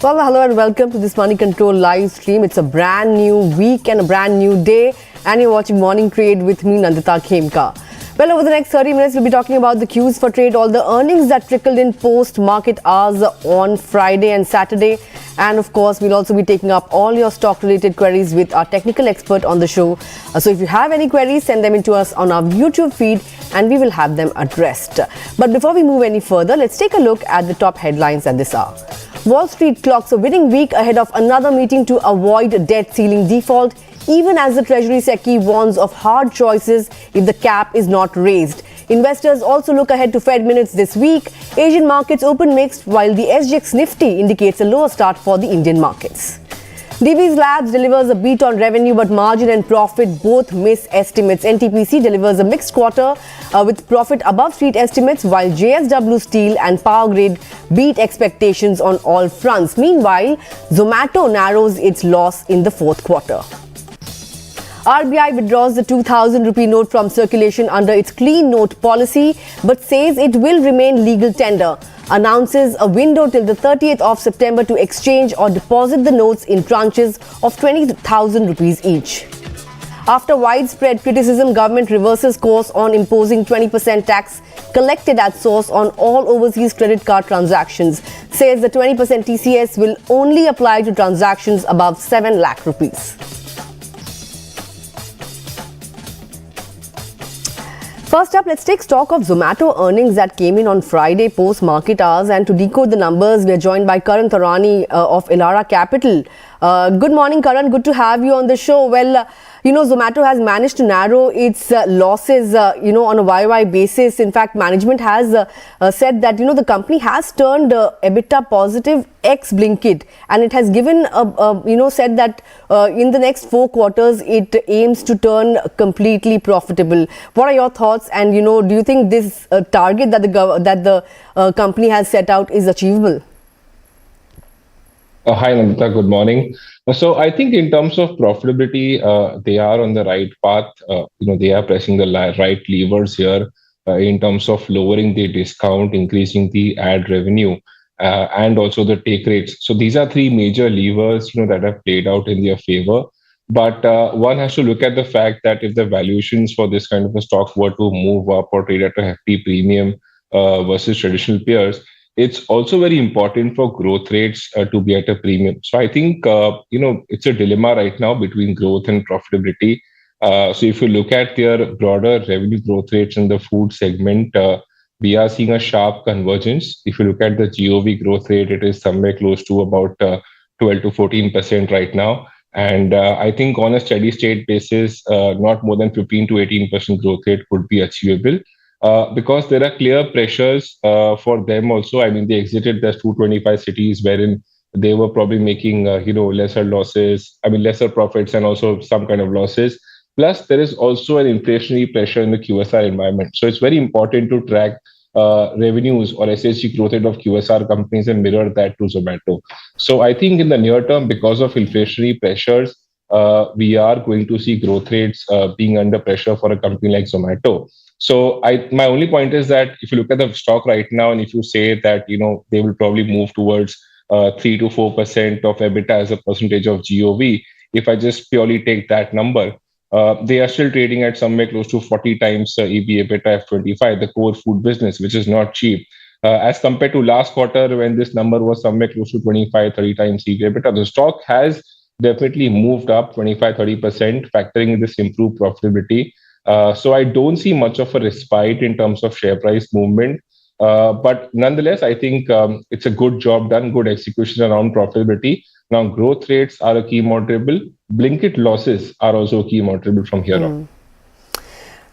Well, hello and welcome to this Money Control live stream. It's a brand new week and a brand new day, and you're watching Morning Trade with me, Nandita Khemka. Well, over the next 30 minutes, we'll be talking about the cues for trade, all the earnings that trickled in post-market hours on Friday and Saturday. And of course, we'll also be taking up all your stock-related queries with our technical expert on the show. So if you have any queries, send them in to us on our YouTube feed and we will have them addressed. But before we move any further, let's take a look at the top headlines at this hour. Wall Street clocks a winning week ahead of another meeting to avoid debt ceiling default, even as the Treasury Secretary warns of hard choices if the cap is not raised. Investors also look ahead to Fed minutes this week. Asian markets open mixed, while the SGX Nifty indicates a lower start for the Indian markets. Divi's Labs delivers a beat on revenue, but margin and profit both miss estimates. NTPC delivers a mixed quarter with profit above street estimates, while JSW Steel and Power Grid beat expectations on all fronts. Meanwhile, Zomato narrows its loss in the fourth quarter. RBI withdraws the 2,000 rupee note from circulation under its clean note policy, but says it will remain legal tender. Announces a window till the 30th of September to exchange or deposit the notes in tranches of 20,000 rupees each. After widespread criticism, government reverses course on imposing 20% tax collected at source on all overseas credit card transactions. Says the 20% TCS will only apply to transactions above 7 lakh rupees. First up, let's take stock of Zomato earnings that came in on Friday post-market hours. And to decode the numbers, we are joined by Karan Taurani of Elara Capital. Good morning, Karan. Good to have you on the show. Well, Zomato has managed to narrow its losses, on a YY basis. In fact, management has said that, the company has turned EBITDA positive ex Blinkit, and it has given, said that in the next 4 quarters, it aims to turn completely profitable. What are your thoughts? And, do you think this target that the company has set out is achievable? Hi, Nandita. Good morning. So I think in terms of profitability, they are on the right path. They are pressing the right levers here in terms of lowering the discount, increasing the ad revenue, and also the take rates. So these are 3 major levers, that have played out in their favor. But one has to look at the fact that if the valuations for this kind of a stock were to move up or trade at a hefty premium versus traditional peers, it's also very important for growth rates to be at a premium. So I think, it's a dilemma right now between growth and profitability. So if you look at their broader revenue growth rates in the food segment, we are seeing a sharp convergence. If you look at the GOV growth rate, it is somewhere close to about 12 to 14% right now. And I think on a steady state basis, not more than 15 to 18% growth rate would be achievable. Because there are clear pressures for them also. I mean, they exited the 225 cities wherein they were probably making, lesser losses, lesser profits and also some kind of losses. Plus, there is also an inflationary pressure in the QSR environment. So it's very important to track revenues or SSG growth rate of QSR companies and mirror that to Zomato. So I think in the near term, because of inflationary pressures, we are going to see growth rates being under pressure for a company like Zomato. So my only point is that if you look at the stock right now, and if you say that, they will probably move towards 3 to 4% of EBITDA as a percentage of GOV, if I just purely take that number, they are still trading at somewhere close to 40 times EV/EBITDA F25, the core food business, which is not cheap. As compared to last quarter, when this number was somewhere close to 25, 30 times EV/EBITDA, the stock has definitely moved up 25-30%, factoring in this improved profitability. So I don't see much of a respite in terms of share price movement. But nonetheless, I think it's a good job done, good execution around profitability. Now, growth rates are a key monitorable. Blinkit losses are also a key monitorable from here on.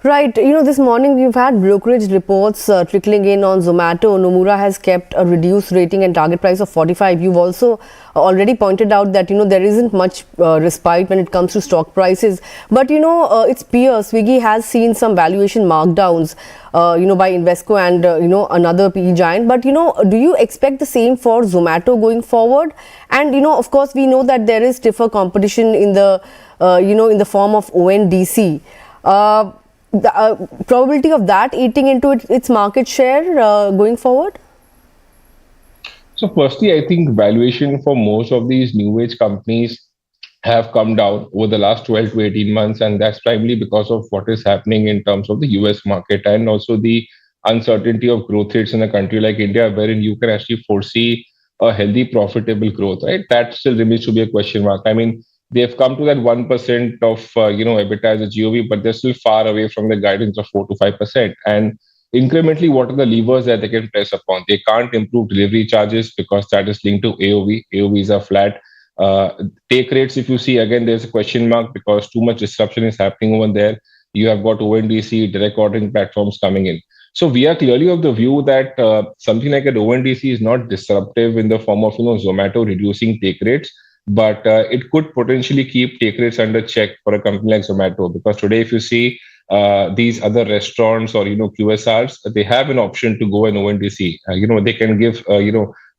Right. This morning we've had brokerage reports trickling in on Zomato. Nomura has kept a reduced rating and target price of 45. You've also already pointed out that, there isn't much respite when it comes to stock prices. But, its peer, Swiggy, has seen some valuation markdowns, by Invesco and, another PE giant. But, do you expect the same for Zomato going forward? And, of course, we know that there is stiffer competition in the, in the form of ONDC. The probability of that eating into its market share going forward? So firstly, I think valuation for most of these new age companies have come down over the last 12 to 18 months, and that's primarily because of what is happening in terms of the US market and also the uncertainty of growth rates in a country like India, wherein you can actually foresee a healthy, profitable growth, right? That still remains to be a question mark. I mean, they've come to that 1% of EBITDA as a GOV, but they're still far away from the guidance of 4 to 5%. And incrementally, what are the levers that they can press upon? They can't improve delivery charges because that is linked to AOV. AOVs are flat. uh, Take rates, if you see, again, there's a question mark because too much disruption is happening over there. You have got ONDC, direct ordering platforms coming in. So we are clearly of the view that something like an ONDC is not disruptive in the form of Zomato reducing take rates, but it could potentially keep take rates under check for a company like Zomato. Because today, if you see these other restaurants or QSRs, they have an option to go an ONDC. They can give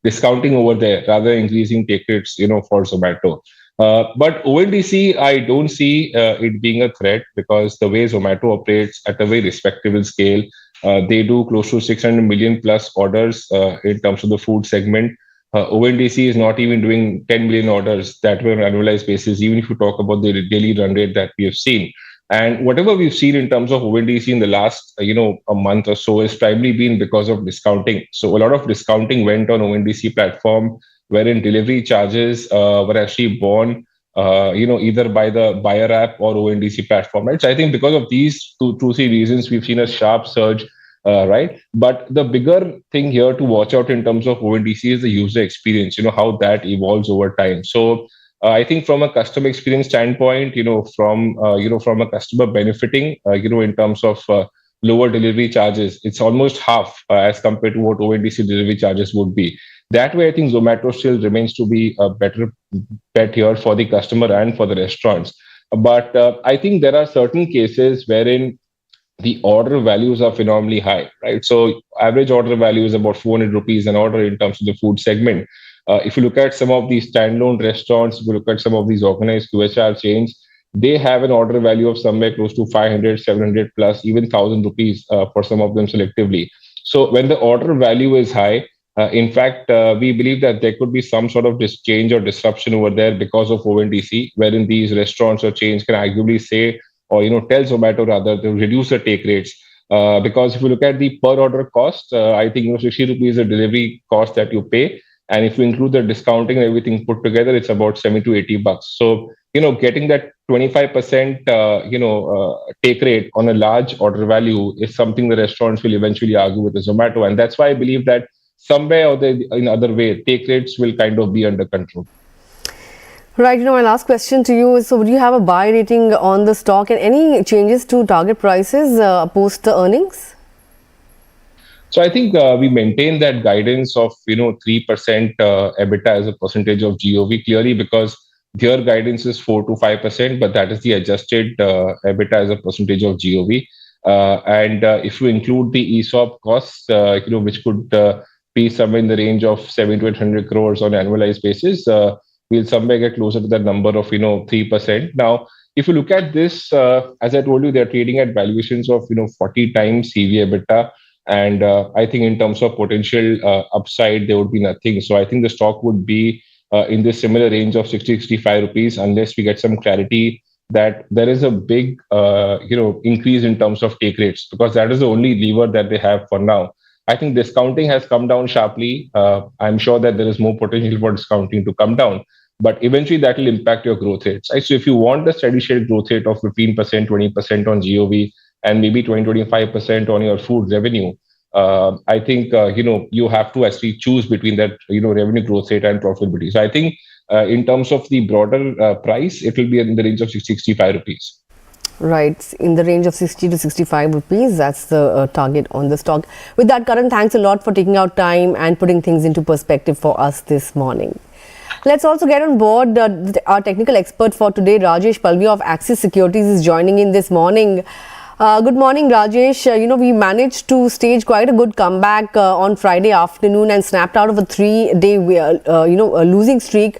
discounting over there rather than increasing take rates, for Zomato. But ONDC, I don't see it being a threat because the way Zomato operates at a very respectable scale, they do close to 600 million plus orders in terms of the food segment. ONDC is not even doing 10 million orders that were on an annualized basis, even if you talk about the daily run rate that we have seen. And whatever we've seen in terms of ONDC in the last, a month or so has primarily been because of discounting. So a lot of discounting went on ONDC platform, wherein delivery charges were actually borne, either by the buyer app or ONDC platform, right? So I think because of these two, three reasons, we've seen a sharp surge, right? But the bigger thing here to watch out in terms of ONDC is the user experience, how that evolves over time. So I think from a customer experience standpoint, from a customer benefiting, in terms of lower delivery charges, it's almost half as compared to what ONDC delivery charges would be. That way, I think Zomato still remains to be a better bet here for the customer and for the restaurants. But I think there are certain cases wherein the order values are phenomenally high, right? So average order value is about 400 rupees an order in terms of the food segment. If you look at some of these standalone restaurants, if you look at some of these organized QSR chains, they have an order value of somewhere close to 500, 700 plus, even 1,000 rupees for some of them selectively. So when the order value is high, in fact, we believe that there could be some sort of change or disruption over there because of ONDC, wherein these restaurants or chains can arguably say, or tell Zomato rather to reduce the take rates. Because if you look at the per order cost, I think 60 rupees is a delivery cost that you pay, and if you include the discounting and everything put together, it's about 70 to 80 bucks. So getting that 25% take rate on a large order value is something the restaurants will eventually argue with the Zomato, and that's why I believe that somewhere or in other way, take rates will kind of be under control. Right, my last question to you is, so would you have a buy rating on the stock and any changes to target prices post the earnings? So I think we maintain that guidance of 3% EBITDA as a percentage of GOV, clearly because their guidance is 4 to 5%, but that is the adjusted EBITDA as a percentage of GOV. And if you include the ESOP costs, which could be somewhere in the range of 700 to 800 crores on an annualized basis, we'll somewhere get closer to that number of 3%. Now, if you look at this, as I told you, they're trading at valuations of 40 times CV EBITDA. And I think in terms of potential upside, there would be nothing. So I think the stock would be in this similar range of 60, 65 rupees, unless we get some clarity that there is a big, increase in terms of take rates, because that is the only lever that they have for now. I think discounting has come down sharply. I'm sure that there is more potential for discounting to come down, but eventually that will impact your growth rates. Right? So if you want the steady state growth rate of 15%, 20% on GOV, and maybe 20, 25% on your food revenue, I think, you have to actually choose between that, revenue growth rate and profitability. So I think in terms of the broader price, it will be in the range of 65 rupees. Right, in the range of 60 to 65 rupees. That's the target on the stock. With that, Karan, thanks a lot for taking out time and putting things into perspective for us this morning. Let's also get on board our technical expert for today, Rajesh Palviya of Axis Securities, is joining in this morning. Good morning, Rajesh. We managed to stage quite a good comeback on Friday afternoon and snapped out of a 3-day, losing streak.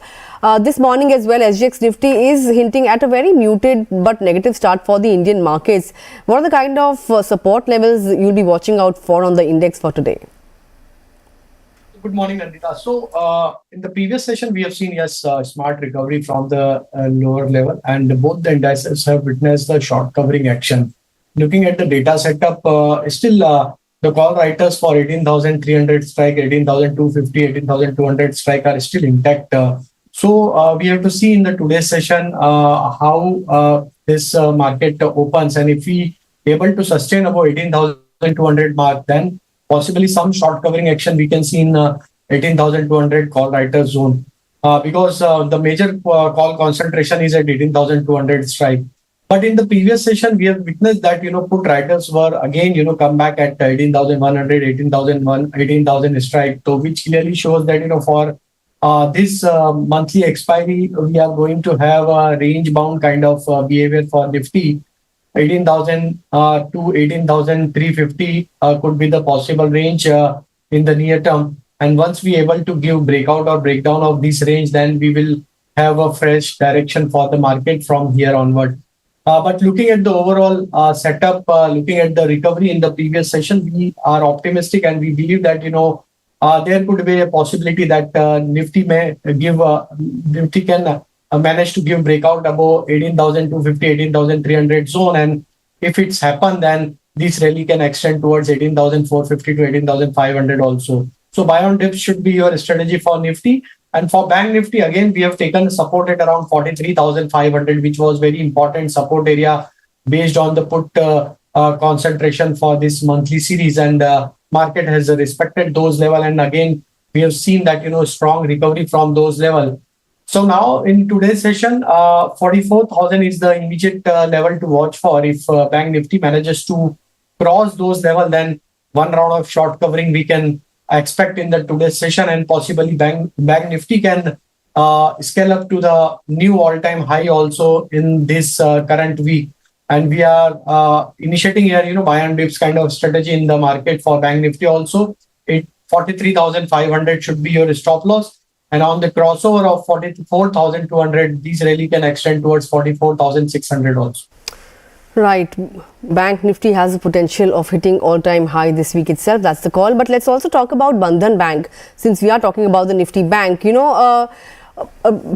This morning as well, SGX Nifty is hinting at a very muted but negative start for the Indian markets. What are the kind of support levels you'll be watching out for on the index for today? Good morning, Nandita. In the previous session, we have seen, yes, smart recovery from the lower level, and both the indices have witnessed the short covering action. Looking at the data setup, still the call writers for 18,300 strike, 18,250, 18,200 strike are still intact. We have to see in the today's session how this market opens, and if we able to sustain about 18,200 mark, then possibly some short covering action we can see in 18,200 call writer zone because the major call concentration is at 18,200 strike. But in the previous session, we have witnessed that, put writers were again, come back at 18,100, 18,000 strike. So which clearly shows that, for this monthly expiry, we are going to have a range bound kind of behavior for Nifty. 18,000 to 18,350 could be the possible range in the near term. And once we able to give breakout or breakdown of this range, then we will have a fresh direction for the market from here onward. But looking at the overall setup, looking at the recovery in the previous session, we are optimistic and we believe that, there could be a possibility that Nifty may give, Nifty can manage to give breakout above 18,250, 18,300 zone. And if it's happened, then this rally can extend towards 18,450 to 18,500 also. So buy on dips should be your strategy for Nifty. And for Bank Nifty, again, we have taken support at around 43,500, which was very important support area based on the put concentration for this monthly series. And market has respected those level. And again, we have seen that, strong recovery from those level. So now in today's session, 44,000 is the immediate level to watch for. If Bank Nifty manages to cross those level, then one round of short covering we can expect in the today's session, and possibly Bank Nifty can scale up to the new all-time high also in this current week. And we are initiating here, buy and dips kind of strategy in the market for Bank Nifty also. 43,500 should be your stop loss. And on the crossover of 44,200, these really can extend towards 44,600 also. Right. Bank Nifty has the potential of hitting all-time high this week itself. That's the call. But let's also talk about Bandhan Bank, since we are talking about the Nifty Bank.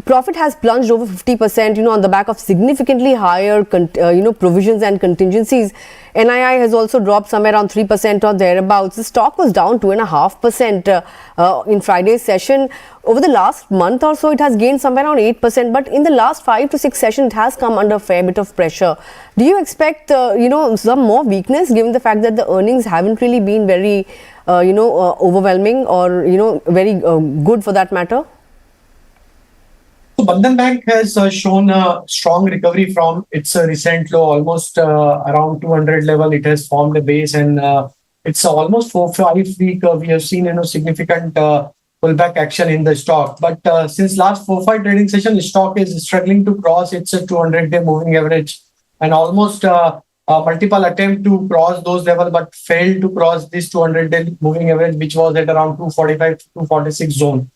Profit has plunged over 50%, on the back of significantly higher, provisions and contingencies. NII has also dropped somewhere around 3% or thereabouts. The stock was down 2.5% in Friday's session. Over the last month or so, it has gained somewhere around 8%. But in the last 5 to 6 sessions, it has come under a fair bit of pressure. Do you expect, some more weakness, given the fact that the earnings haven't really been very, overwhelming or, very good for that matter? So Bandhan Bank has shown a strong recovery from its recent low, almost around 200 level. It has formed a base, and it's almost 4-5 week. We have seen significant pullback action in the stock. But since last 4-5 trading session, the stock is struggling to cross its 200-day moving average, and almost multiple attempt to cross those level, but failed to cross this 200-day moving average, which was at around 245 to 246 zone.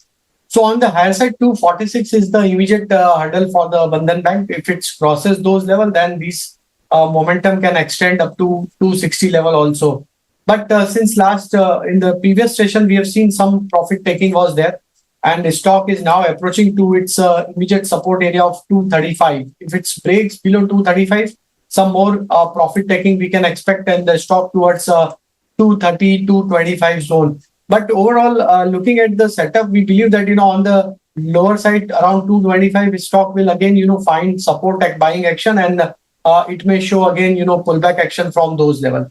So on the higher side, 246 is the immediate hurdle for the Bandhan Bank. If it crosses those level, then this momentum can extend up to 260 level also. But since last in the previous session, we have seen some profit taking was there, and the stock is now approaching to its immediate support area of 235. If it breaks below 235, some more profit taking we can expect, and the stock towards 230, 225 zone. But overall, looking at the setup, we believe that, on the lower side, around 225, stock will again, find support at buying action, and it may show again, pullback action from those levels.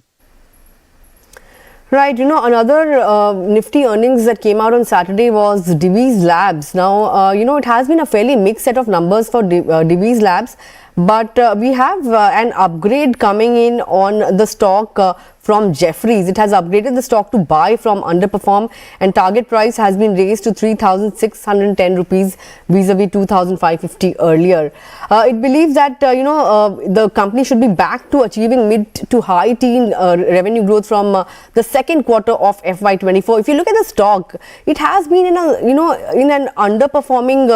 Right. Another nifty earnings that came out on Saturday was Divi's Labs. Now, it has been a fairly mixed set of numbers for Divi's Labs, but we have an upgrade coming in on the stock from Jefferies. It has upgraded the stock to buy from underperform, and target price has been raised to 3,610 rupees vis-a-vis 2,550 earlier. It believes that the company should be back to achieving mid to high teen revenue growth from the second quarter of FY24. If you look at the stock, it has been in in an underperforming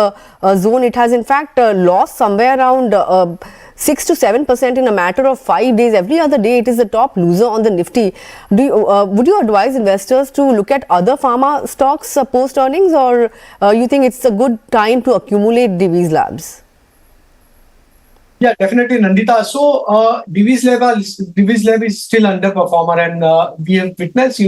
zone. It has in fact lost somewhere around 6 to 7% in a matter of 5 days. Every other day, it is the top loser on the Nifty. Would you advise investors to look at other pharma stocks post earnings, or you think it's a good time to accumulate Divi's Labs? Yeah, definitely, Nandita. So, Divi's Lab is still underperformer, and we have witnessed,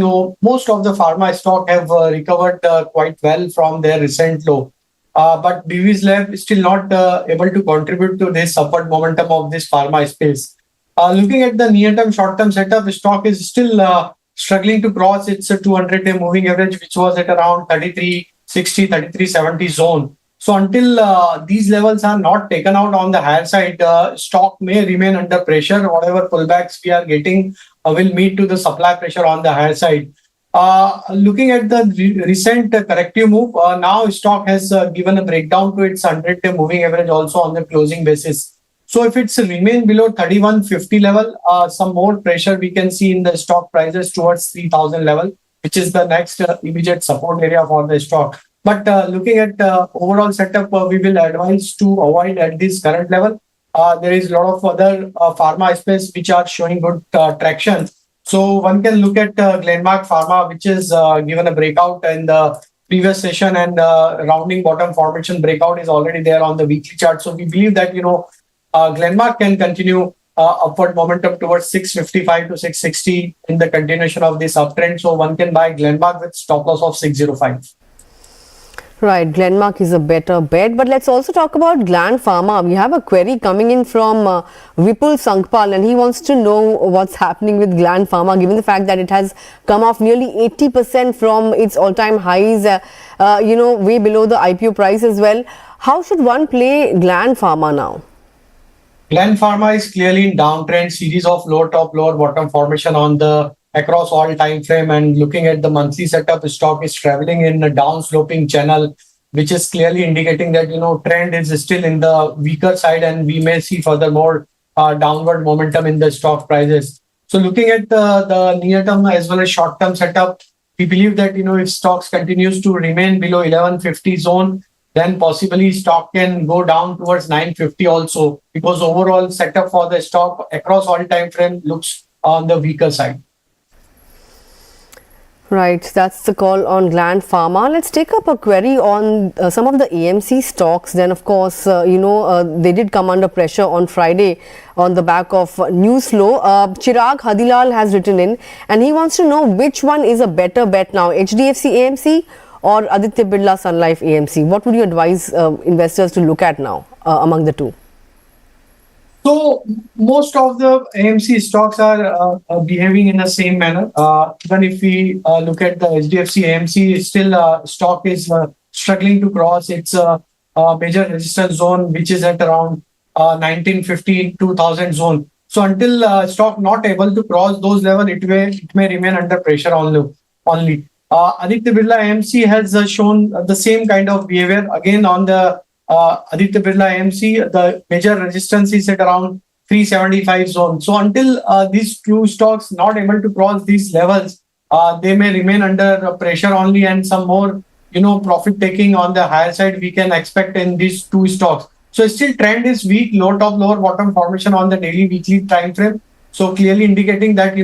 most of the pharma stock have recovered quite well from their recent low. But Divi's Lab is still not able to contribute to this upward momentum of this pharma space. Looking at the near-term, short-term setup, the stock is still struggling to cross its 200-day moving average, which was at around 3360, 3370 zone. So until these levels are not taken out on the higher side, stock may remain under pressure. Whatever pullbacks we are getting will meet to the supply pressure on the higher side. Looking at the recent corrective move, now stock has given a breakdown to its 100-day moving average also on the closing basis. So if it's remain below 3150 level, some more pressure we can see in the stock prices towards 3000 level, which is the next immediate support area for the stock. But looking at overall setup, we will advise to avoid at this current level. There is a lot of other pharma space which are showing good traction. So one can look at Glenmark Pharma, which is given a breakout in the previous session, and rounding bottom formation breakout is already there on the weekly chart. So we believe that Glenmark can continue upward momentum towards 655 to 660 in the continuation of this uptrend. So one can buy Glenmark with stop loss of 605. Right, Glenmark is a better bet. But let's also talk about Gland Pharma. We have a query coming in from Vipul Sangpal, and he wants to know what's happening with Gland Pharma, given the fact that it has come off nearly 80% from its all-time highs, way below the IPO price as well. How should one play Gland Pharma now? Gland Pharma is clearly in downtrend, series of lower top, lower bottom formation across all time frame, and looking at the monthly setup, the stock is traveling in a down sloping channel, which is clearly indicating that trend is still in the weaker side, and we may see furthermore downward momentum in the stock prices. So looking at the near term as well as short term setup, we believe that if stocks continues to remain below 1150 zone, then possibly stock can go down towards 950 also, because overall setup for the stock across all time frame looks on the weaker side. Right, that's the call on Gland Pharma. Let's take up a query on some of the AMC stocks. Then, of course, they did come under pressure on Friday on the back of news flow. Chirag Hadilal has written in, and he wants to know which one is a better bet now, HDFC AMC or Aditya Birla Sun Life AMC. What would you advise investors to look at now among the two? So most of the AMC stocks are behaving in the same manner. Even if we look at the HDFC AMC, still stock is struggling to cross its major resistance zone, which is at around 1950 2000 zone. So until stock not able to cross those levels, it may remain under pressure only. Aditya Birla AMC has shown the same kind of behavior again on the Aditya Birla AMC. The major resistance is at around 375 zone. So until these two stocks not able to cross these levels, they may remain under pressure only, and some more profit taking on the higher side we can expect in these two stocks. So still trend is weak, low top, lower bottom formation on the daily, weekly time frame. So clearly indicating that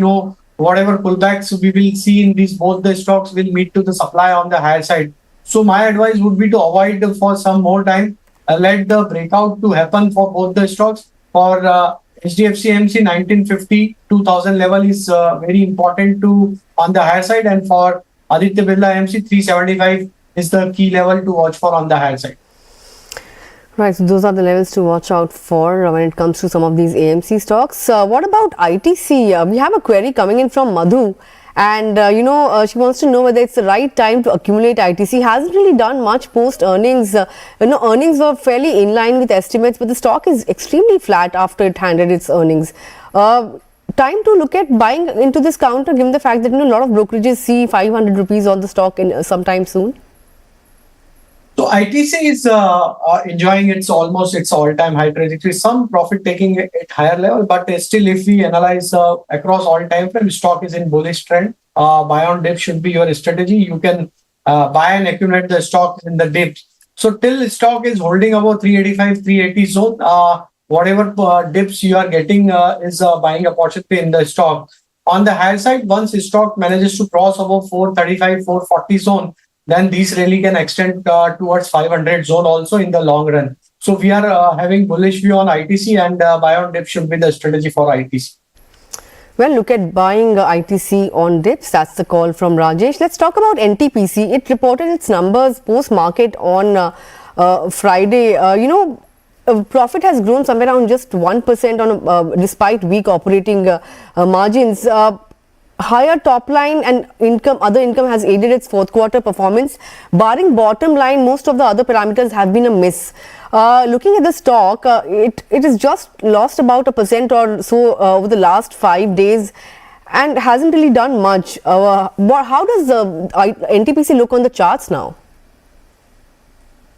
whatever pullbacks we will see in these both the stocks will meet to the supply on the higher side. So my advice would be to avoid for some more time, let the breakout to happen for both the stocks. For HDFC AMC 1950 2000 level is very important on the higher side, and for Aditya Birla AMC 375 is the key level to watch for on the higher side. Right, so those are the levels to watch out for when it comes to some of these AMC stocks. What about ITC? We have a query coming in from Madhu, and she wants to know whether it's the right time to accumulate ITC. Hasn't really done much post earnings. Earnings were fairly in line with estimates, but the stock is extremely flat after it handed its earnings. Time to look at buying into this counter, given the fact that a lot of brokerages see 500 rupees on the stock in sometime soon. So ITC is enjoying its all-time high trajectory. Some profit taking at higher level, but still, if we analyze across all time frame, stock is in bullish trend. Buy on dip should be your strategy. You can buy and accumulate the stock in the dips. So till stock is holding above 385, 380 zone, whatever dips you are getting is a buying opportunity in the stock. On the higher side, once stock manages to cross above 435, 440 zone, then these really can extend towards 500 zone also in the long run. So we are having bullish view on ITC, and buy on dip should be the strategy for ITC. Well, look at buying ITC on dips. That's the call from Rajesh. Let's talk about NTPC. It reported its numbers post-market on Friday. Profit has grown somewhere around just 1% on despite weak operating margins. Higher top line and other income has aided its fourth quarter performance. Barring bottom line, most of the other parameters have been a miss. Looking at the stock, it has just lost about 1% or so over the last 5 days and hasn't really done much. How does NTPC look on the charts now?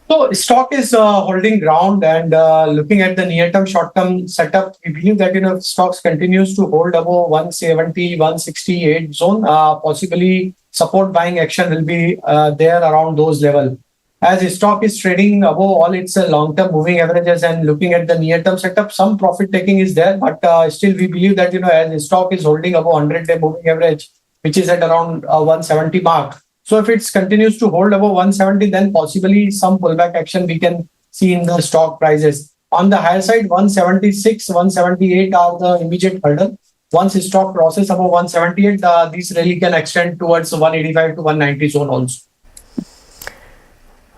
So stock is holding ground, and looking at the near-term, short-term setup, we believe that stocks continues to hold above 170, 168 zone. Possibly support buying action will be there around those levels. As the stock is trading above all its long-term moving averages, and looking at the near-term setup, some profit taking is there, but still we believe that as the stock is holding above 100-day moving average, which is at around 170 mark. So if it continues to hold above 170, then possibly some pullback action we can see in the stock prices. On the higher side, 176, 178 are the immediate hurdle. Once the stock crosses above 178, these really can extend towards 185 to 190 zone also.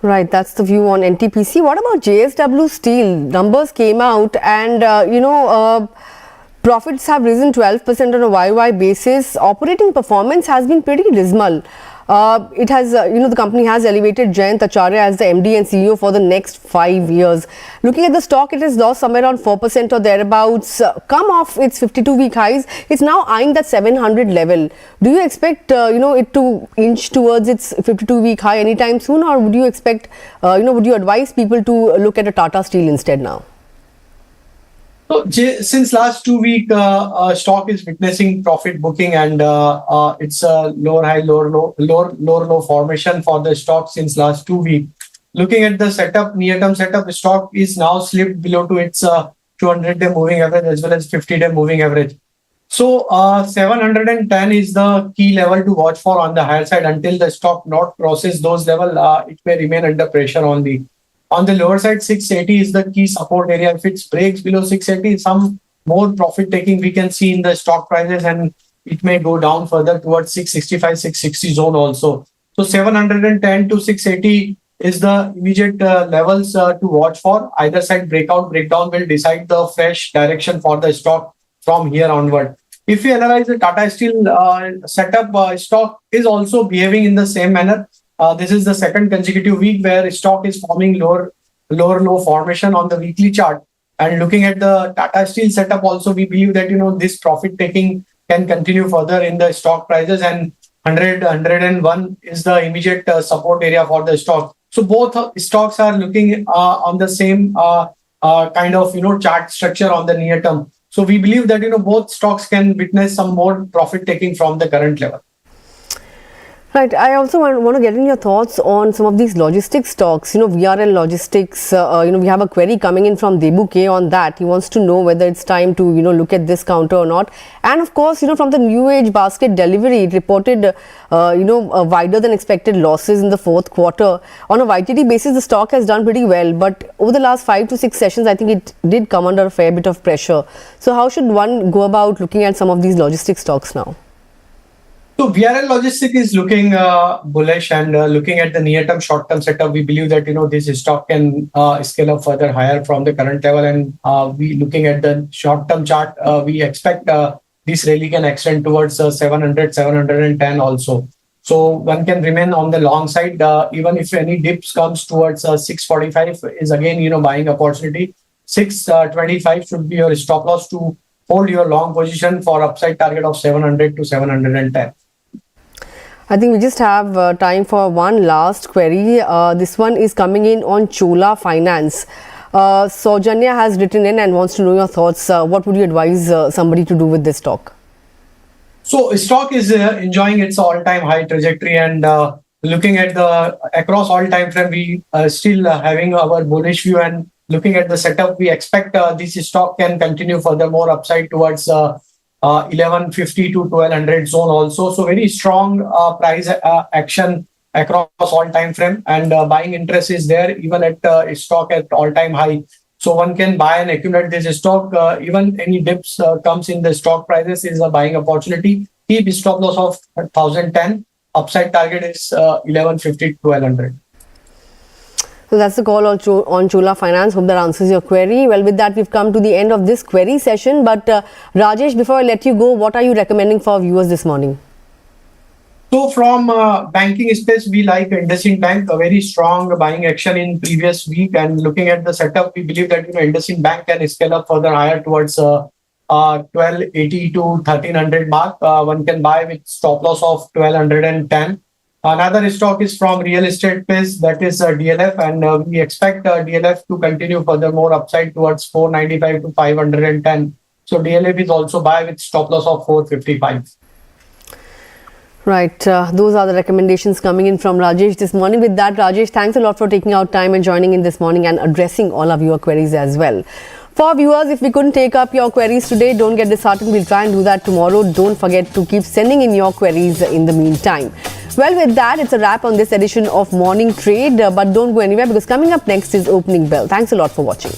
Right, that's the view on NTPC. What about JSW Steel? Numbers came out and, profits have risen 12% on a YY basis. Operating performance has been pretty dismal. It has, the company has elevated Jayant Acharya as the MD and CEO for the next 5 years. Looking at the stock, it has lost somewhere around 4% or thereabouts, come off its 52-week highs. It's now eyeing that 700 level. Do you expect, it to inch towards its 52-week high anytime soon, or would you expect, would you advise people to look at a Tata Steel instead now? So since last 2 weeks, stock is witnessing profit booking, and it's a lower high, lower low formation for the stock since last 2 weeks. Looking at the setup, near-term setup, the stock is now slipped below to its 200-day moving average as well as 50-day moving average. So 710 is the key level to watch for on the higher side. Until the stock not crosses those levels, it may remain under pressure only. On the lower side, 680 is the key support area. If it breaks below 680, some more profit taking we can see in the stock prices, and it may go down further towards 665, 660 zone also. So 710 to 680 is the immediate levels to watch for. Either side breakout, breakdown will decide the fresh direction for the stock from here onward. If you analyze the Tata Steel setup, stock is also behaving in the same manner. This is the second consecutive week where stock is forming lower low formation on the weekly chart. And looking at the Tata Steel setup also, we believe that this profit taking can continue further in the stock prices, and 100, 101 is the immediate support area for the stock. So both stocks are looking on the same kind of chart structure on the near term. So we believe that both stocks can witness some more profit taking from the current level. Right. I also want to get in your thoughts on some of these logistics stocks. VRL Logistics, we have a query coming in from Debu K on that. He wants to know whether it's time to, look at this counter or not. And of course, from the new age basket Delhivery, it reported, wider than expected losses in the fourth quarter. On a YTD basis, the stock has done pretty well. But over the last 5 to 6 sessions, I think it did come under a fair bit of pressure. So how should one go about looking at some of these logistics stocks now? So VRL Logistics is looking bullish, and looking at the near-term, short-term setup, we believe that this stock can scale up further higher from the current level. And we looking at the short-term chart, we expect this rally can extend towards 700, 710 also. So one can remain on the long side, even if any dips comes towards 645 is again buying opportunity. 625 should be your stop loss to hold your long position for upside target of 700 to 710. I think we just have time for one last query. This one is coming in on Chola Finance. Saujanya has written in and wants to know your thoughts. What would you advise somebody to do with this stock? So stock is enjoying its all-time high trajectory, and looking at the across all time frame, we still having our bullish view, and looking at the setup, we expect this stock can continue furthermore upside towards 1150 to 1200 zone also. So very strong price action across all time frame, and buying interest is there even at stock at all time high. So one can buy and accumulate this stock. Even any dips comes in the stock prices is a buying opportunity. Keep stop loss of 1010. Upside target is 1150 to 1200. So that's the call on Chola Finance. Hope that answers your query. Well, with that, we've come to the end of this query session. But Rajesh, before I let you go, what are you recommending for our viewers this morning? So from banking space, we like IndusInd Bank, a very strong buying action in previous week. And looking at the setup, we believe that IndusInd Bank can scale up further higher towards 1280 to 1300 mark. One can buy with stop loss of 1210. Another stock is from real estate space, that is DLF, and we expect DLF to continue furthermore upside towards 495 to 510. So DLF is also buy with stop loss of 455. Right. Those are the recommendations coming in from Rajesh this morning. With that, Rajesh, thanks a lot for taking out time and joining in this morning and addressing all of your queries as well. For viewers, if we couldn't take up your queries today, don't get disheartened. We'll try and do that tomorrow. Don't forget to keep sending in your queries in the meantime. Well, with that, it's a wrap on this edition of Morning Trade. But don't go anywhere, because coming up next is Opening Bell. Thanks a lot for watching.